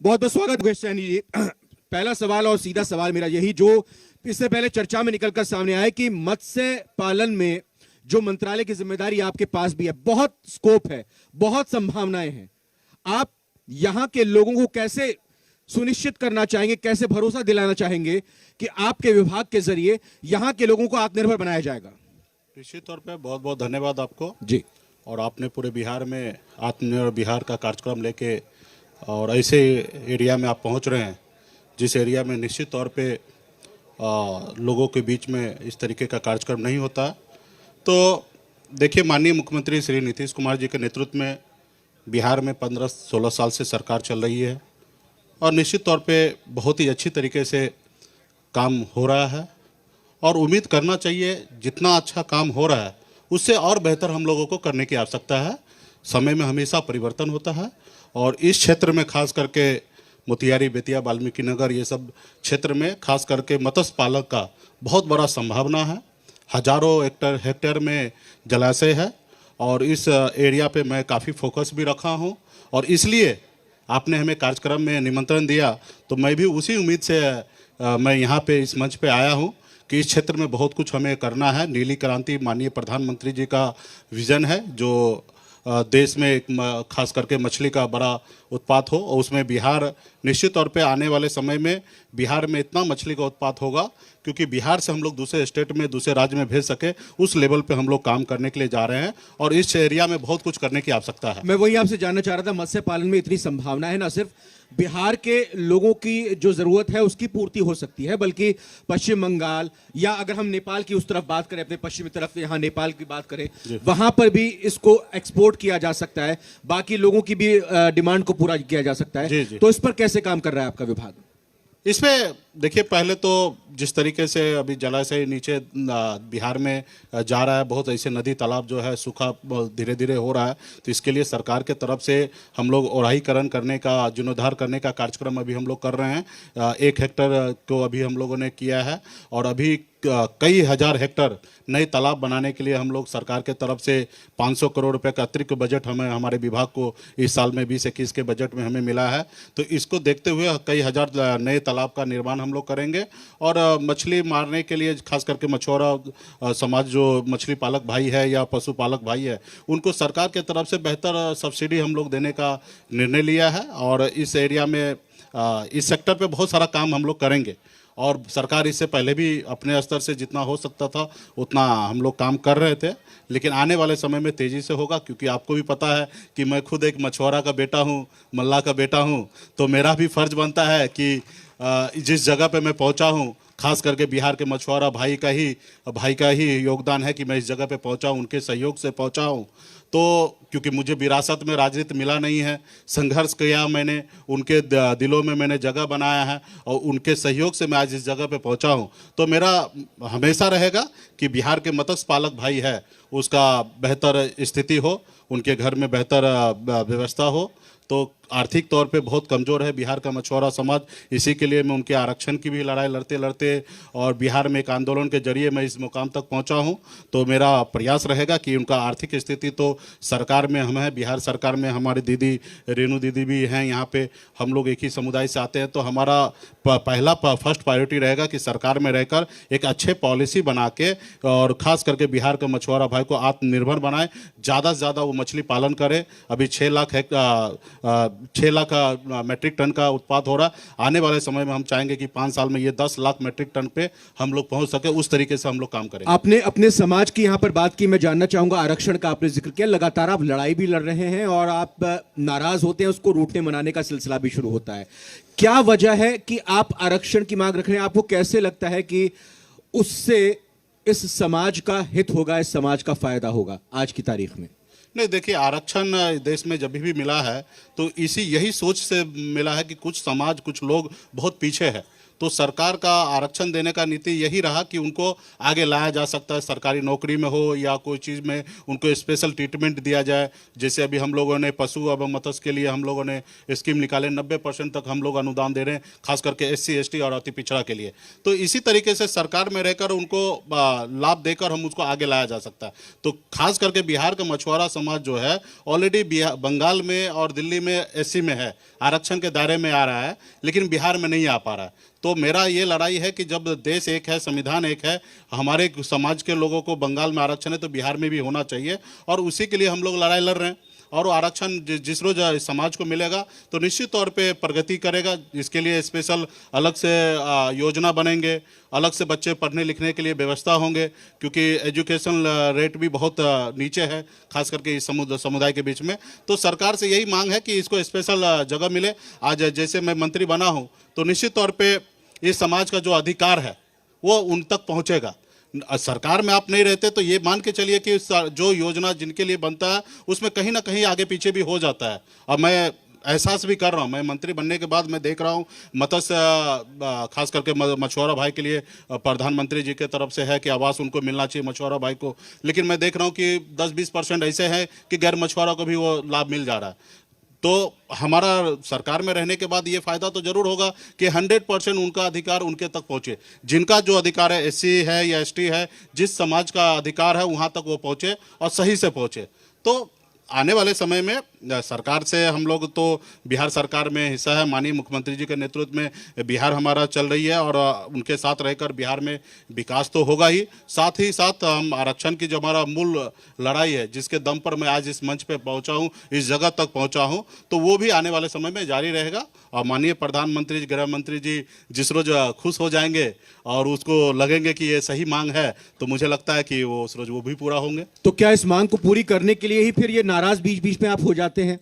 बहुत बहुत स्वागत मुकेश सैनी जी। पहला सवाल और सीधा सवाल मेरा यही जो इससे पहले चर्चा में निकलकर सामने आया कि मत्स्य पालन में जो मंत्रालय की जिम्मेदारी आपके पास भी है, बहुत स्कोप है, बहुत संभावनाएं हैं। आप यहां के लोगों को कैसे सुनिश्चित करना चाहेंगे, कैसे भरोसा दिलाना चाहेंगे कि आपके विभाग के जरिए यहां के लोगों को आत्मनिर्भर बनाया जाएगा? निश्चित तौर पे बहुत बहुत धन्यवाद आपको जी। और आपने पूरे बिहार में आत्मनिर्भर बिहार का कार्यक्रम लेके और ऐसे एरिया में आप पहुंच रहे हैं जिस एरिया में निश्चित तौर पे लोगों के बीच में इस तरीके का कार्यक्रम नहीं होता। तो देखिए, माननीय मुख्यमंत्री श्री नीतीश कुमार जी के नेतृत्व में बिहार में 15-16 साल से सरकार चल रही है और निश्चित तौर पे बहुत ही अच्छी तरीके से काम हो रहा है और उम्मीद करना चाहिए जितना अच्छा काम हो रहा है उससे और बेहतर हम लोगों को करने की आवश्यकता है। समय में हमेशा परिवर्तन होता है और इस क्षेत्र में खास करके मोतिहारी, बेतिया, वाल्मीकि नगर ये सब क्षेत्र में खास करके मत्स्य पालक का बहुत बड़ा संभावना है। हजारों हेक्टेयर में जलाशय है और इस एरिया पे मैं काफ़ी फोकस भी रखा हूँ और इसलिए आपने हमें कार्यक्रम में निमंत्रण दिया तो मैं भी उसी उम्मीद से मैं यहाँ पे इस मंच पे आया हूँ कि इस क्षेत्र में बहुत कुछ हमें करना है। नीली क्रांति माननीय प्रधानमंत्री जी का विज़न है जो देश में एक खास करके मछली का बड़ा उत्पाद हो और उसमें बिहार निश्चित तौर पे आने वाले समय में बिहार में इतना मछली का उत्पाद होगा क्योंकि बिहार से हम लोग दूसरे स्टेट में, दूसरे राज्य में भेज सके उस लेवल पे हम लोग काम करने के लिए जा रहे हैं और इस एरिया में बहुत कुछ करने की आवश्यकता है। मैं वही आपसे जानना चाह रहा था, मत्स्य पालन में इतनी संभावना है, ना सिर्फ बिहार के लोगों की जो जरूरत है उसकी पूर्ति हो सकती है बल्कि पश्चिम बंगाल या अगर हम नेपाल की उस तरफ बात करें, अपने पश्चिमी तरफ यहाँ नेपाल की बात करें, वहां पर भी इसको एक्सपोर्ट किया जा सकता है, बाकी लोगों की भी डिमांड को पूरा किया जा सकता है। तो इस पर कैसे काम कर रहा है आपका विभाग? इसमें देखिए, पहले तो जिस तरीके से अभी जलाशय नीचे बिहार में जा रहा है, बहुत ऐसे नदी तालाब जो है सूखा धीरे धीरे हो रहा है, तो इसके लिए सरकार के तरफ से हम लोग ओराहीकरण करने का, जीर्णोद्धार करने का कार्यक्रम अभी हम लोग कर रहे हैं। 1 हेक्टर को अभी हम लोगों ने किया है और अभी कई हजार हेक्टर नए तालाब बनाने के लिए हम लोग सरकार के तरफ से 500 करोड़ रुपए का अतिरिक्त बजट हमें हमारे विभाग को इस साल में 2021 के बजट में हमें मिला है। तो इसको देखते हुए कई हजार नए तालाब का निर्माण हम लोग करेंगे और मछली मारने के लिए खास करके मछुआरा समाज जो मछली पालक भाई है या पशुपालक भाई है उनको सरकार के तरफ से बेहतर सब्सिडी हम लोग देने का निर्णय लिया है और इस एरिया में इस सेक्टर पे बहुत सारा काम हम लोग करेंगे और सरकार इससे पहले भी अपने स्तर से जितना हो सकता था उतना हम लोग काम कर रहे थे, लेकिन आने वाले समय में तेज़ी से होगा क्योंकि आपको भी पता है कि मैं खुद एक मछुआरा का बेटा हूँ, मल्लाह का बेटा हूँ, तो मेरा भी फर्ज बनता है कि जिस जगह पे मैं पहुँचा हूँ खास करके बिहार के मछुआरा भाई का ही योगदान है कि मैं इस जगह पे पहुँचा हूँ, उनके सहयोग से पहुँचा हूँ। तो क्योंकि मुझे विरासत में राजनीति मिला नहीं है, संघर्ष किया मैंने, उनके दिलों में मैंने जगह बनाया है और उनके सहयोग से मैं आज इस जगह पे पहुंचा हूं। तो मेरा हमेशा रहेगा कि बिहार के मत्स्य पालक भाई है उसका बेहतर स्थिति हो, उनके घर में बेहतर व्यवस्था हो। तो आर्थिक तौर पे बहुत कमज़ोर है बिहार का मछुआरा समाज, इसी के लिए मैं उनके आरक्षण की भी लड़ाई लड़ते लड़ते और बिहार में एक आंदोलन के जरिए मैं इस मुकाम तक पहुंचा हूं। तो मेरा प्रयास रहेगा कि उनका आर्थिक स्थिति तो सरकार में हम हैं, बिहार सरकार में हमारी दीदी रेणु दीदी भी हैं, यहाँ पे हम लोग एक ही समुदाय से आते हैं, तो हमारा पहला फर्स्ट प्रायोरिटी रहेगा कि सरकार में रहकर एक अच्छे पॉलिसी बना के और ख़ास करके बिहार के मछुआरा भाई को आत्मनिर्भर बनाए, ज़्यादा से ज़्यादा वो मछली पालन करे। अभी 6 लाख मैट्रिक टन का उत्पाद हो रहा है, आने वाले समय में हम चाहेंगे कि 5 साल में ये 10 लाख मैट्रिक टन पे हम लोग पहुंच सके, उस तरीके से हम लोग काम करेंगे। आपने अपने समाज की यहाँ पर बात की, मैं जानना चाहूंगा आरक्षण का आपने जिक्र किया, लगातार आप लड़ाई भी लड़ रहे हैं और आप नाराज होते हैं, उसको रूठने मनाने का सिलसिला भी शुरू होता है। क्या वजह है कि आप आरक्षण की मांग रख रहे हैं? आपको कैसे लगता है कि उससे इस समाज का हित होगा, इस समाज का फायदा होगा आज की तारीख में? नहीं, देखिए, आरक्षण देश में जब भी मिला है तो यही सोच से मिला है कि कुछ समाज, कुछ लोग बहुत पीछे है, तो सरकार का आरक्षण देने का नीति यही रहा कि उनको आगे लाया जा सकता है, सरकारी नौकरी में हो या कोई चीज़ में उनको स्पेशल ट्रीटमेंट दिया जाए। जैसे अभी हम लोगों ने पशु एवं मत्स्य के लिए हम लोगों ने स्कीम निकाले, 90% तक हम लोग अनुदान दे रहे हैं, खास करके SC ST और अति पिछड़ा के लिए। तो इसी तरीके से सरकार में रहकर उनको लाभ देकर हम उसको आगे लाया जा सकता है। तो खास करके बिहार का मछुआरा समाज जो है ऑलरेडी बंगाल में और दिल्ली में SC में है, आरक्षण के दायरे में आ रहा है, लेकिन बिहार में नहीं आ पा रहा है। तो मेरा ये लड़ाई है कि जब देश एक है, संविधान एक है, हमारे समाज के लोगों को बंगाल में आरक्षण है तो बिहार में भी होना चाहिए, और उसी के लिए हम लोग लड़ाई लड़ रहे हैं। और वो आरक्षण जिस रोज समाज को मिलेगा तो निश्चित तौर पे प्रगति करेगा। इसके लिए स्पेशल अलग से योजना बनेंगे, अलग से बच्चे पढ़ने लिखने के लिए व्यवस्था होंगे, क्योंकि एजुकेशन रेट भी बहुत नीचे है, खास करके इस समुदाय के बीच में। तो सरकार से यही मांग है कि इसको स्पेशल जगह मिले। आज जैसे मैं मंत्री बना हूँ तो निश्चित तौर पर इस समाज का जो अधिकार है वो उन तक पहुँचेगा। सरकार में आप नहीं रहते तो ये मान के चलिए कि जो योजना जिनके लिए बनता है उसमें कहीं ना कहीं आगे पीछे भी हो जाता है। और मैं एहसास भी कर रहा हूँ, मैं मंत्री बनने के बाद मैं देख रहा हूँ मत्स्य खास करके मछुआरा भाई के लिए प्रधानमंत्री जी के तरफ से है कि आवास उनको मिलना चाहिए मछुआरा भाई को, लेकिन मैं देख रहा हूँ कि 10-20% ऐसे हैं कि गैर मछुआरा को भी वो लाभ मिल जा रहा है। तो हमारा सरकार में रहने के बाद ये फायदा तो जरूर होगा कि 100% उनका अधिकार उनके तक पहुंचे। जिनका जो अधिकार है, SC है या ST है, जिस समाज का अधिकार है वहां तक वो पहुंचे और सही से पहुंचे। तो आने वाले समय में सरकार से हम लोग तो बिहार सरकार में हिस्सा है, माननीय मुख्यमंत्री जी के नेतृत्व में बिहार हमारा चल रही है, और उनके साथ रहकर बिहार में विकास तो होगा ही, साथ ही साथ हम आरक्षण की जो हमारा मूल लड़ाई है, जिसके दम पर मैं आज इस मंच पे पहुंचा हूं, इस जगह तक पहुंचा हूं, तो वो भी आने वाले समय में जारी रहेगा। और माननीय प्रधानमंत्री जी, गृह मंत्री जी जिस रोज खुश हो जाएंगे और उसको लगेंगे कि ये सही मांग है, तो मुझे लगता है कि वो उस रोज वो भी पूरा होंगे। तो क्या इस मांग को पूरी करने के लिए ही फिर ये नाराज बीच बीच में आप हो जाते हैं?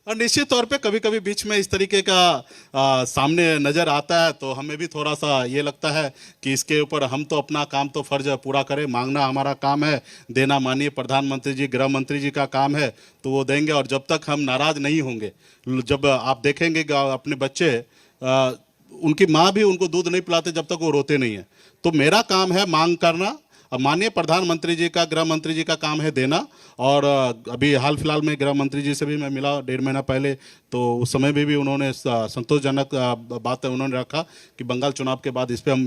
और निश्चित तौर पे कभी कभी बीच में इस तरीके का सामने नजर आता है तो हमें भी थोड़ा सा ये लगता है कि इसके ऊपर हम तो अपना काम तो फर्ज पूरा करें, मांगना हमारा काम है, देना माननीय प्रधानमंत्री जी, गृह मंत्री जी का काम है, तो वो देंगे। और जब तक हम नाराज नहीं होंगे, जब आप देखेंगे अपने बच्चे उनकी माँ भी उनको दूध नहीं पिलाते जब तक वो रोते नहीं है। तो मेरा काम है मांग करना, अब माननीय प्रधानमंत्री जी का, गृह मंत्री जी का काम है देना। और अभी हाल फिलहाल में गृह मंत्री जी से भी मैं मिला 1.5 महीना पहले, तो उस समय भी उन्होंने संतोषजनक बात उन्होंने रखा कि बंगाल चुनाव के बाद इस पर हम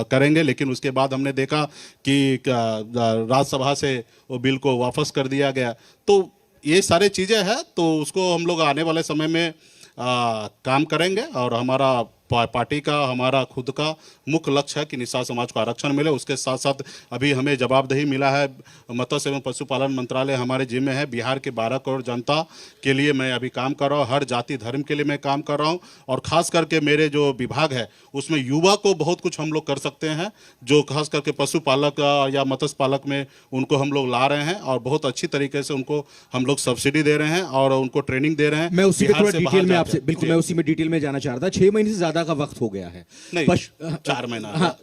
करेंगे। लेकिन उसके बाद हमने देखा कि राज्यसभा से वो बिल को वापस कर दिया गया। तो ये सारे चीज़ें हैं, तो उसको हम लोग आने वाले समय में काम करेंगे। और हमारा पार्टी का, हमारा खुद का मुख्य लक्ष्य है कि निषाद समाज को आरक्षण मिले। उसके साथ साथ अभी हमें जवाबदेही मिला है, मत्स्य एवं पशुपालन मंत्रालय हमारे जिम्मे है। बिहार के 12 करोड़ जनता के लिए मैं अभी काम कर रहा हूँ, हर जाति धर्म के लिए मैं काम कर रहा हूँ। और खास करके मेरे जो विभाग है उसमें युवा को बहुत कुछ हम लोग कर सकते हैं, जो खास करके पशुपालक या मत्स्य पालक में उनको हम लोग ला रहे हैं, और बहुत अच्छी तरीके से उनको हम लोग सब्सिडी दे रहे हैं और उनको ट्रेनिंग दे रहे हैं। मैं उसी में थोड़ा डिटेल में आपसे, बिल्कुल मैं उसी में डिटेल में जाना चाह रहा था। 6 महीने से ज्यादा का वक्त हो गया है, नहीं 4 महीना, हाँ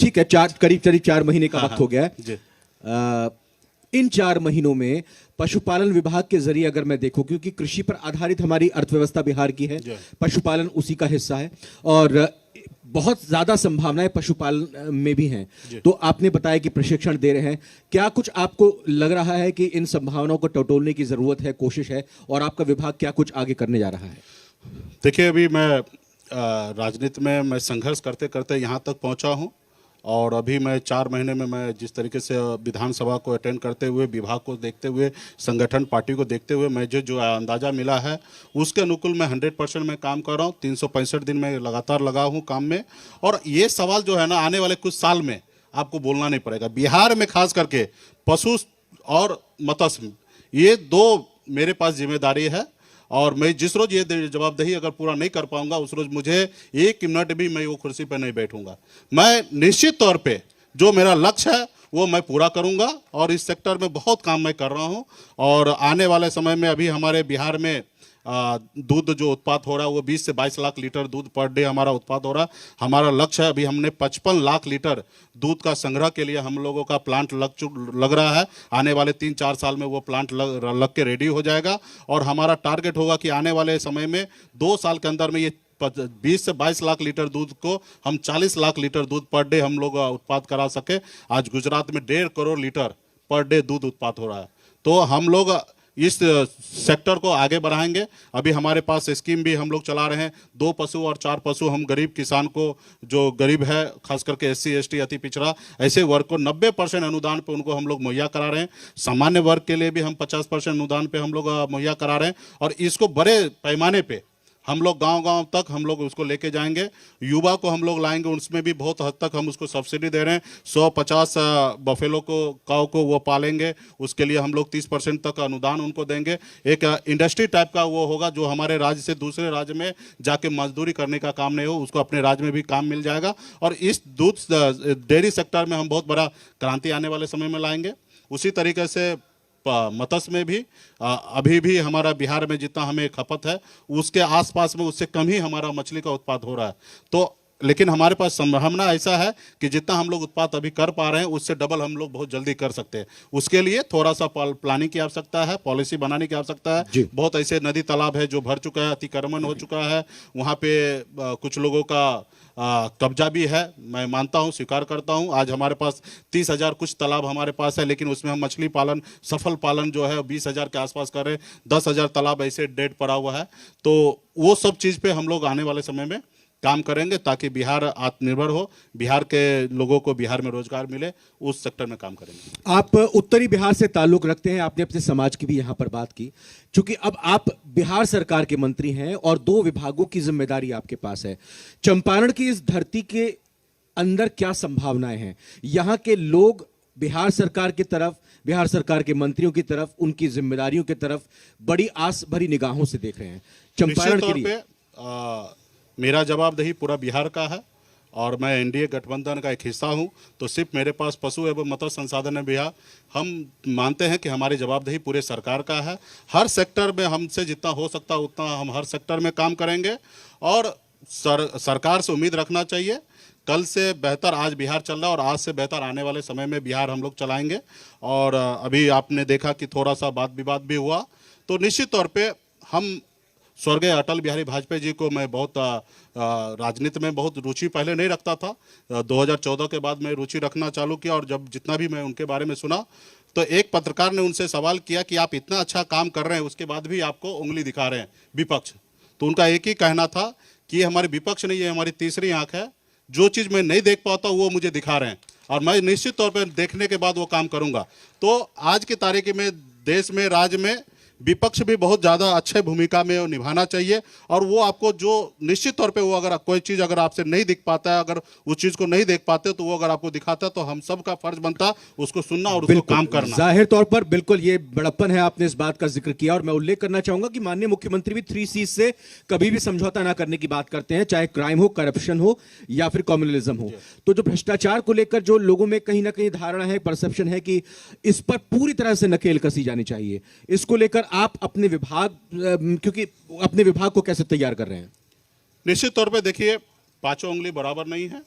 ठीक है, करीब 4 महीने का वक्त हो गया है। इन 4 महीनों में पशुपालन विभाग के जरिए अगर मैं देखूं, क्योंकि कृषि पर आधारित हमारी अर्थव्यवस्था बिहार की है, पशुपालन उसी का हिस्सा है और बहुत ज्यादा संभावनाएं पशुपालन में भी हैं। तो आपने बताया कि प्रशिक्षण दे रहे हैं, क्या कुछ आपको लग रहा है कि इन संभावनाओं को टटोलने की जरूरत है, कोशिश है, और आपका विभाग क्या कुछ आगे करने जा रहा है? देखिए, अभी मैं राजनीति में मैं संघर्ष करते करते यहाँ तक पहुँचा हूँ, और अभी मैं 4 महीने में मैं जिस तरीके से विधानसभा को अटेंड करते हुए, विभाग को देखते हुए, संगठन पार्टी को देखते हुए मैं जो अंदाज़ा मिला है उसके अनुकूल मैं 100% में काम कर रहा हूँ। 365 दिन में लगातार लगा हूँ काम में। और ये सवाल जो है ना, आने वाले कुछ साल में आपको बोलना नहीं पड़ेगा। बिहार में खास करके पशु और मत्स्य, ये 2 मेरे पास जिम्मेदारी है, और मैं जिस रोज ये जवाबदेही अगर पूरा नहीं कर पाऊंगा उस रोज मुझे 1 मिनट भी मैं वो कुर्सी पर नहीं बैठूंगा। मैं निश्चित तौर पे जो मेरा लक्ष्य है वो मैं पूरा करूंगा, और इस सेक्टर में बहुत काम मैं कर रहा हूं। और आने वाले समय में अभी हमारे बिहार में दूध जो उत्पाद हो रहा है वो 20 से 22 लाख लीटर दूध पर डे हमारा उत्पाद हो रहा है। हमारा लक्ष्य है, अभी हमने 55 लाख लीटर दूध का संग्रह के लिए हम लोगों का प्लांट लग रहा है। आने वाले 3-4 साल में वो प्लांट लग के रेडी हो जाएगा, और हमारा टारगेट होगा कि आने वाले समय में 2 साल के अंदर में ये 20 से 22 लाख लीटर दूध को हम 40 लाख लीटर दूध पर डे हम लोग उत्पाद करा सके। आज गुजरात में 1.5 करोड़ लीटर पर डे दूध उत्पाद हो रहा है। तो हम लोग इस सेक्टर को आगे बढ़ाएंगे। अभी हमारे पास स्कीम भी हम लोग चला रहे हैं, 2 पशु और 4 पशु हम गरीब किसान को, जो गरीब है खास करके SC ST अति पिछड़ा ऐसे वर्ग को 90% अनुदान पे उनको हम लोग मुहैया करा रहे हैं। सामान्य वर्ग के लिए भी हम 50% अनुदान पे हम लोग मुहैया करा रहे हैं और इसको बड़े पैमाने पे हम लोग गांव-गांव तक हम लोग उसको लेके जाएंगे। युवा को हम लोग लाएंगे, उसमें भी बहुत हद तक हम उसको सब्सिडी दे रहे हैं। 150 बफेलो को काऊ को वो पालेंगे, उसके लिए हम लोग 30% तक अनुदान उनको देंगे। एक इंडस्ट्री टाइप का वो होगा जो हमारे राज्य से दूसरे राज्य में जाके मजदूरी करने का काम नहीं हो, उसको अपने राज्य में भी काम मिल जाएगा। और इस दूध डेयरी सेक्टर में हम बहुत बड़ा क्रांति आने वाले समय में लाएंगे। उसी तरीके से मत्स्य में भी अभी भी हमारा बिहार में जितना हमें खपत है उसके आसपास में उससे कम ही हमारा मछली का उत्पाद हो रहा है। तो लेकिन हमारे पास संभावना ऐसा है कि जितना हम लोग उत्पाद अभी कर पा रहे हैं उससे डबल हम लोग बहुत जल्दी कर सकते हैं। उसके लिए थोड़ा सा प्लानिंग की आवश्यकता है, पॉलिसी बनाने की आवश्यकता है। बहुत ऐसे नदी तालाब है जो भर चुका है, अतिक्रमण हो चुका है, वहाँ पे कुछ लोगों का कब्जा भी है। मैं मानता हूँ, स्वीकार करता हूँ। आज हमारे पास 30,000 कुछ तालाब हमारे पास है, लेकिन उसमें हम मछली पालन, सफल पालन जो है 20,000 के आसपास कर रहे हैं। 10,000 तालाब ऐसे डेड पड़ा हुआ है। तो वो सब चीज़ पे हम लोग आने वाले समय में काम करेंगे ताकि बिहार आत्मनिर्भर हो, बिहार के लोगों को बिहार में रोजगार मिले, उस सेक्टर में काम करेंगे। आप उत्तरी बिहार से ताल्लुक रखते हैं, आपने अपने समाज की भी यहां पर बात की। चूंकि अब आप बिहार सरकार के मंत्री हैं और 2 विभागों की जिम्मेदारी आपके पास है, चंपारण की इस धरती के अंदर क्या संभावनाएं हैं? यहां के लोग बिहार सरकार की तरफ, बिहार सरकार के मंत्रियों की तरफ, उनकी जिम्मेदारियों की तरफ बड़ी आस भरी निगाहों से देख रहे हैं। चंपारण के लिए मेरा जवाबदेही पूरा बिहार का है और मैं NDA गठबंधन का एक हिस्सा हूं। तो सिर्फ मेरे पास पशु एवं मत्स्य संसाधन है बिहार। हम मानते हैं कि हमारी जवाबदेही पूरे सरकार का है। हर सेक्टर में हमसे जितना हो सकता उतना हम हर सेक्टर में काम करेंगे और सरकार से उम्मीद रखना चाहिए कल से बेहतर आज बिहार चल रहा है और आज से बेहतर आने वाले समय में बिहार हम लोग चलाएंगे। और अभी आपने देखा कि थोड़ा सा वाद विवाद भी हुआ, तो निश्चित तौर पे हम स्वर्गीय अटल बिहारी वाजपेयी जी को मैं बहुत राजनीति में बहुत रुचि पहले नहीं रखता था। 2014 के बाद मैं रुचि रखना चालू किया और जब जितना भी मैं उनके बारे में सुना तो एक पत्रकार ने उनसे सवाल किया कि आप इतना अच्छा काम कर रहे हैं उसके बाद भी आपको उंगली दिखा रहे हैं विपक्ष। तो उनका एक ही कहना था कि ये हमारी विपक्ष नहीं, ये हमारी तीसरी आंख है। जो चीज़ मैं नहीं देख पाता वो मुझे दिखा रहे हैं और मैं निश्चित तौर पर देखने के बाद वो काम करूँगा। तो आज की तारीख में देश में, राज्य में विपक्ष भी बहुत ज़्यादा अच्छे भूमिका में निभाना चाहिए और वो आपको जो निश्चित तौर पे वो अगर कोई चीज़ अगर आपसे नहीं दिख पाता है, अगर उस चीज़ को नहीं देख पाते तो वो अगर आपको दिखाता है तो हम सब का फर्ज बनता उसको सुनना और उसको काम करना। जाहिर तौर पर बिल्कुल ये बड़प्पन है, आपने इस बात का जिक्र किया और मैं उल्लेख करना चाहूंगा कि माननीय मुख्यमंत्री भी 3 C's से कभी भी समझौता ना करने की बात करते हैं, चाहे क्राइम हो, करप्शन हो या फिर कम्युनलिज्म हो। तो जो भ्रष्टाचार को लेकर जो लोगों में कहीं ना कहीं धारणा है, परसेप्शन है कि इस पर पूरी तरह से नकेल कसी जानी चाहिए, इसको लेकर आप अपने विभाग, क्योंकि अपने विभाग को कैसे तैयार कर रहे हैं? निश्चित तौर पे देखिए, पांचों उंगली बराबर नहीं है।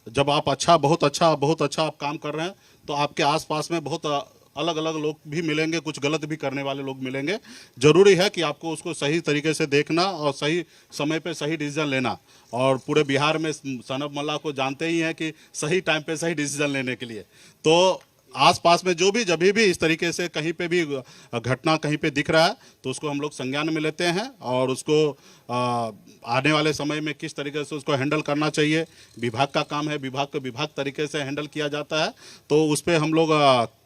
जब आप बहुत अच्छा आप काम कर रहे हैं तो आपके आसपास में बहुत अलग अलग लोग भी मिलेंगे, कुछ गलत भी करने वाले लोग मिलेंगे। जरूरी है कि आपको उसको सही तरीके से देखना और सही समय पे सही डिसीजन लेना। और पूरे बिहार में सनब मल्ला को जानते ही हैं कि सही टाइम पे सही डिसीजन लेने के लिए। तो आसपास में जो भी जब भी इस तरीके से कहीं पे भी घटना कहीं पे दिख रहा है तो उसको हम लोग संज्ञान में लेते हैं और उसको आने वाले समय में किस तरीके से उसको हैंडल करना चाहिए, विभाग का काम है, विभाग को विभाग तरीके से हैंडल किया जाता है। तो उस पर हम लोग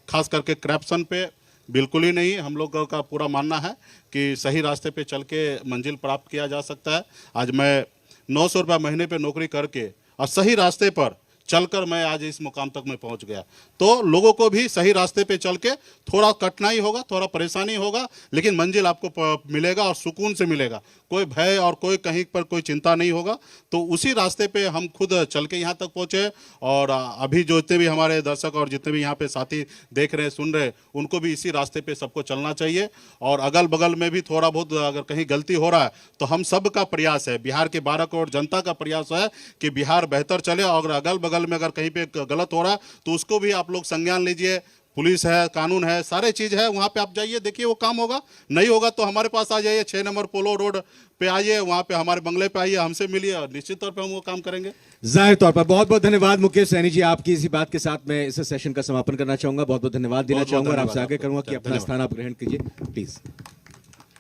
खास करके करप्शन पे बिल्कुल ही नहीं, हम लोग का पूरा मानना है कि सही रास्ते पे चल के मंजिल प्राप्त किया जा सकता है। आज मैं 900 रुपये महीने पे नौकरी करके और सही रास्ते पर चलकर मैं आज इस मुकाम तक मैं पहुंच गया। तो लोगों को भी सही रास्ते पे चल के थोड़ा कठिनाई होगा, थोड़ा परेशानी होगा, लेकिन मंजिल आपको मिलेगा और सुकून से मिलेगा। कोई भय और कोई कहीं पर कोई चिंता नहीं होगा। तो उसी रास्ते पे हम खुद चल के यहाँ तक पहुँचे और अभी जो जितने भी हमारे दर्शक और जितने भी यहाँ पे साथी देख रहे हैं, सुन रहे हैं, उनको भी इसी रास्ते पे सबको चलना चाहिए। और अगल बगल में भी थोड़ा बहुत अगर कहीं गलती हो रहा है तो हम सब का प्रयास है, बिहार के 12 करोड़ जनता का प्रयास है कि बिहार बेहतर चले। और अगल बगल में अगर कहीं पे गलत हो रहा है तो उसको भी आप लोग संज्ञान लीजिए, पुलिस है, कानून है, सारे चीज है। वहां पे आप जाइए, देखिए वो काम होगा। नहीं होगा तो हमारे पास आ जाइए, 6 नंबर पोलो रोड पे आइए, वहां पे हमारे बंगले पे आइए, हमसे मिलिए और निश्चित तौर पे हम वो काम करेंगे। जाहिर तौर पर बहुत बहुत धन्यवाद मुकेश सैनी जी। आपकी इसी बात के साथ मैं इस सेशन का समापन करना चाहूंगा। बहुत बहुत धन्यवाद देना बहुत-बहुत चाहूंगा और आपसे धन्यवाद आगे आपको। करूंगा कि अपना धन्यवाद। स्थान आप ग्रहण कीजिए प्लीज।